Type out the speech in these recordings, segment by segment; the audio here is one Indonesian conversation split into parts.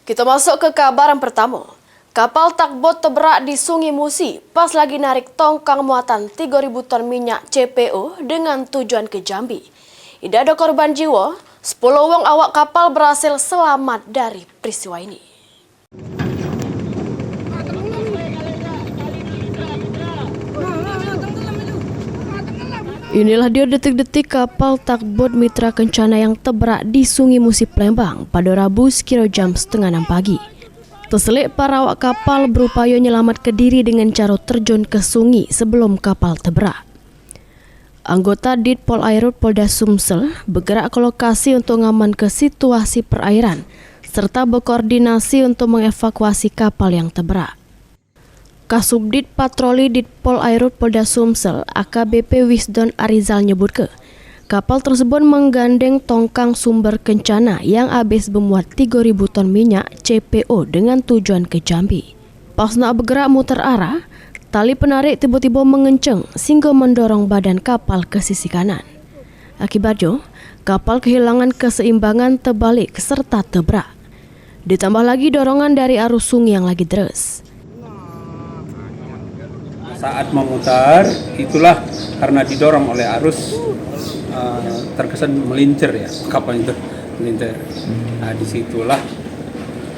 Kita masuk ke kabar yang pertama. Kapal takbot terberak di Sungai Musi pas lagi narik tongkang muatan 3.000 ton minyak CPO dengan tujuan ke Jambi. Tidak ada korban jiwa, 10 orang awak kapal berhasil selamat dari peristiwa ini. Inilah dia detik-detik kapal takbot Mitra Kencana yang terberak di Sungai Musi Palembang pada Rabu sekira jam 5:30 pagi. Terselit para awak kapal berupaya menyelamatkan diri dengan cara terjun ke sungai sebelum kapal terberak. Anggota Ditpol Airut Polda Sumsel bergerak ke lokasi untuk mengamankan situasi perairan serta berkoordinasi untuk mengevakuasi kapal yang terberak. Kasubdit Patroli Ditpol Airut Polda Sumsel AKBP Wisdon Arizal nyebut kapal tersebut menggandeng tongkang sumber kencana yang habis memuat 3.000 ton minyak CPO dengan tujuan ke Jambi. Pas nak bergerak muter arah, tali penarik tiba-tiba mengencang sehingga mendorong badan kapal ke sisi kanan. Akibatnya, kapal kehilangan keseimbangan terbalik serta terberak. Ditambah lagi dorongan dari arus sungai yang lagi deras. Saat memutar, itulah karena didorong oleh arus terkesan melintir ya, kapal itu melintir. Nah disitulah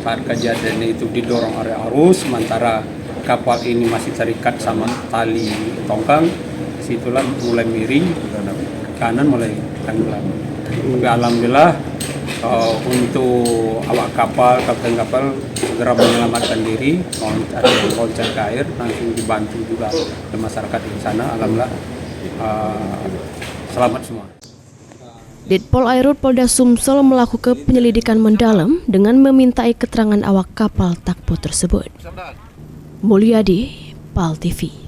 saat kejadian itu didorong oleh arus, sementara kapal ini masih terikat sama tali tongkang, disitulah mulai miring, kanan mulai tenggelam. Tapi alhamdulillah untuk awak kapal, kapten kapal segera menyelamatkan diri, ada yang loncat ke air, langsung dibantu juga oleh masyarakat di sana. Alhamdulillah selamat semua. Ditpol Airut Polda Sumsel melakukan penyelidikan mendalam dengan memintai keterangan awak kapal takbot tersebut. Mulyadi, PAL TV.